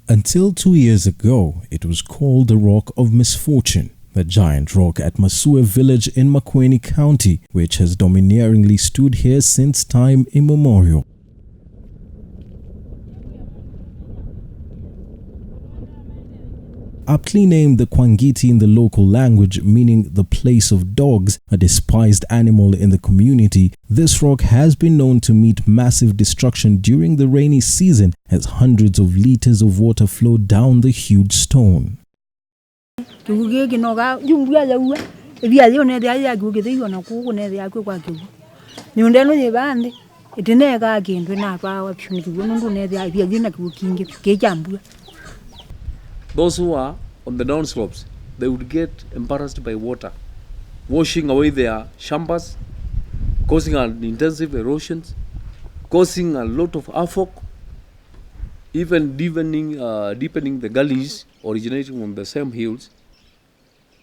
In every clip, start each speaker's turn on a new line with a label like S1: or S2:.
S1: Until 2 years ago, it was called the Rock of Misfortune, the giant rock at Masue village in Makueni County, which has domineeringly stood here since time immemorial. Aptly named the Kwangiti in the local language, meaning the place of dogs, a despised animal in the community, this rock has been known to meet massive destruction during the rainy season as hundreds of liters of water flow down the huge stone.
S2: Those who are on the downslopes, they would get embarrassed by water, washing away their shambas, causing an intensive erosion, causing a lot of havoc, even deepening the gullies originating from the same hills.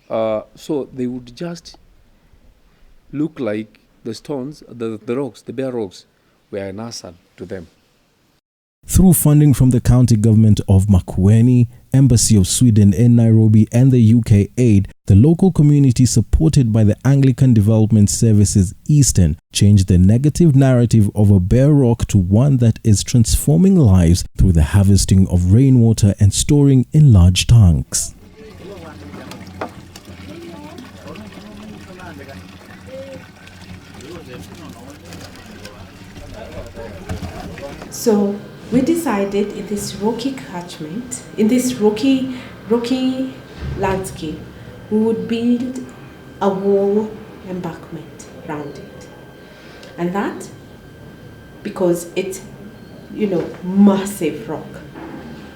S2: So they would just look like the stones, the rocks, the bare rocks, were an answer to them.
S1: Through funding from the county government of Makueni, Embassy of Sweden in Nairobi and the UK aid, the local community supported by the Anglican Development Services Eastern changed the negative narrative of a bare rock to one that is transforming lives through the harvesting of rainwater and storing in large tanks.
S3: So we decided in this rocky catchment, in this rocky landscape, we would build a wall embankment around it. And that, because it's, massive rock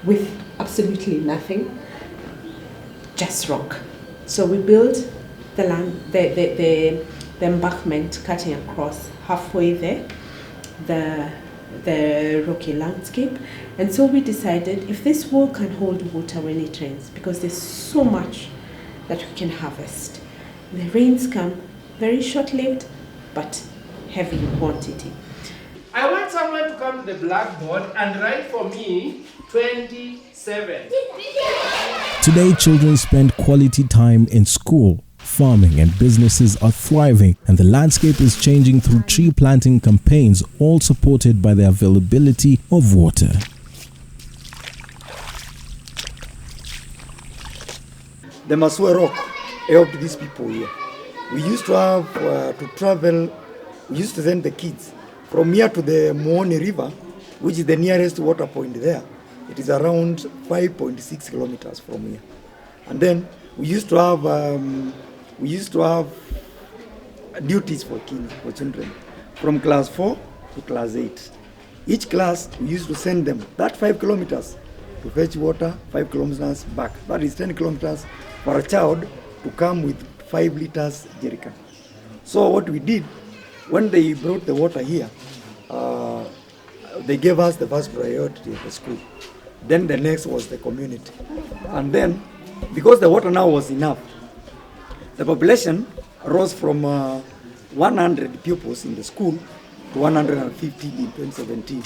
S3: with absolutely nothing, just rock. So we built the embankment cutting across halfway there, the rocky landscape. And so we decided if this wall can hold water when it rains, because there's so much that we can harvest. The rains come very short-lived but heavy in quantity.
S4: I want someone to come to the blackboard and write for me 27.
S1: Today, children spend quality time in school. Farming and businesses are thriving, and the landscape is changing through tree planting campaigns, all supported by the availability of water.
S5: The Masue rock helped these people here. We used to have to travel, we used to send the kids from here to the Makueni River, which is the nearest water point there. It is around 5.6 kilometers from here. And then we used to have duties for kids, for children, from class 4 to class 8. Each class, we used to send them that 5 kilometers to fetch water, 5 kilometers back. That is 10 kilometers for a child to come with 5 liters jerrycan. So what we did, when they brought the water here, they gave us the first priority of the school. Then the next was the community. And then, because the water now was enough, the population rose from 100 pupils in the school to 150 in 2017.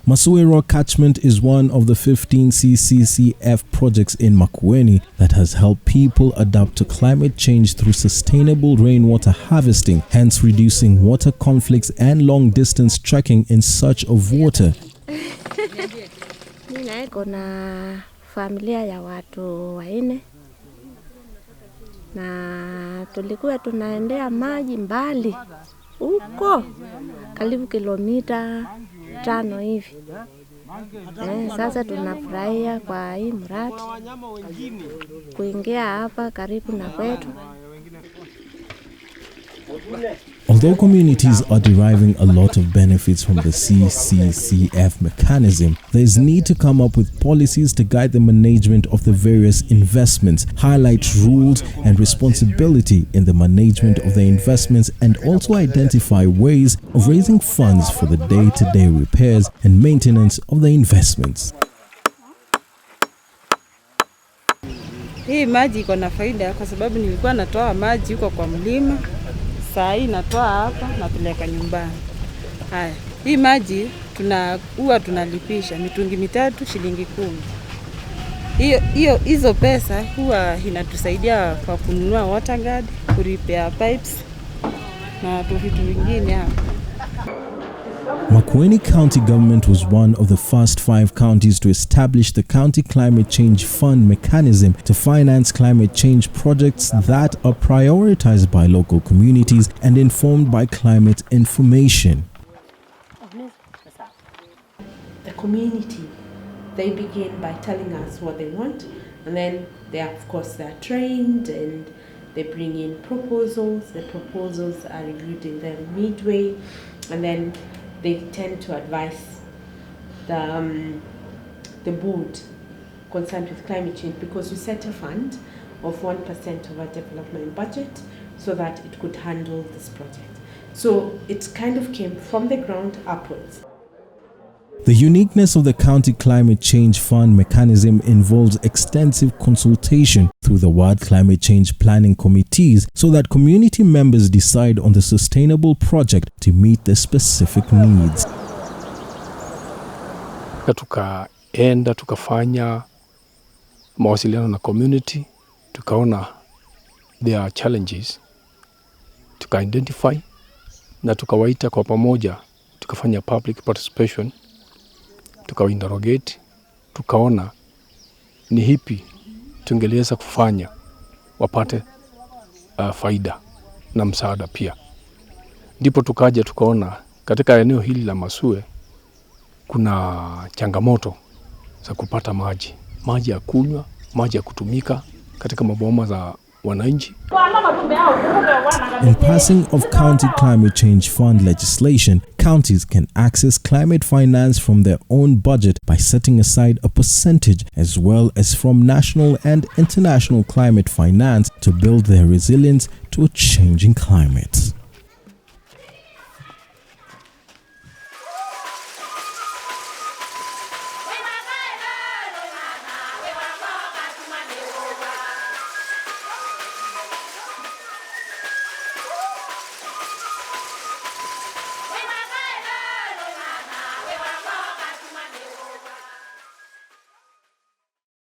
S1: Masue Rock Catchment is one of the 15 CCCF projects in Makueni that has helped people adapt to climate change through sustainable rainwater harvesting, hence reducing water conflicts and long-distance trekking in search of water.
S6: Familia ya watu waine na tulikuwa tunaendea maji mbali huko karibu kilomita 5 hivi. Sasa tunafurahia kwa hii mradi kuingia hapa karibu na kwetu.
S1: Although communities are deriving a lot of benefits from the CCCF mechanism, there is need to come up with policies to guide the management of the various investments, highlight rules and responsibility in the management of the investments, and also identify ways of raising funds for the day-to-day repairs and maintenance of the investments.
S7: Hii maji iko na faida kwa sababu nilikuwa natoa maji huko kwa mlima. Saa hii natoa hapa napeleka nyumbani. Haya, Hii maji huwa tunalipisha mitungi 3 shilingi 10. Hizo pesa huwa inatusaidia kwa kununua water guard, repair pipes na vitu vingine hapo.
S1: Makueni County government was one of the first 5 counties to establish the County Climate Change Fund mechanism to finance climate change projects that are prioritized by local communities and informed by climate information.
S3: The community, they begin by telling us what they want, and then they're trained and they bring in proposals. The proposals are reviewed in the midway, and then they tend to advise the board concerned with climate change, because we set a fund of 1% of our development budget so that it could handle this project. So it kind of came from the ground upwards.
S1: The uniqueness of the County Climate Change Fund mechanism involves extensive consultation through the ward climate change planning committees so that community members decide on the sustainable project to meet their specific needs.
S8: Tukaenda tukafanya mawasiliano na community, tukaona there are challenges, tuka-identify na tukawaita kwa pamoja, tukafanya public participation, tuka-interrogate, tukaona ni hipi tungeliweza kufanya wapate faida na msaada pia. Ndipo tukaja tukaona katika eneo hili la Masue kuna changamoto za kupata maji ya kunywa, maji ya kutumika katika maboma za wananchi.
S1: In passing of County Climate Change Fund legislation, counties can access climate finance from their own budget by setting aside a percentage, as well as from national and international climate finance, to build their resilience to a changing climate.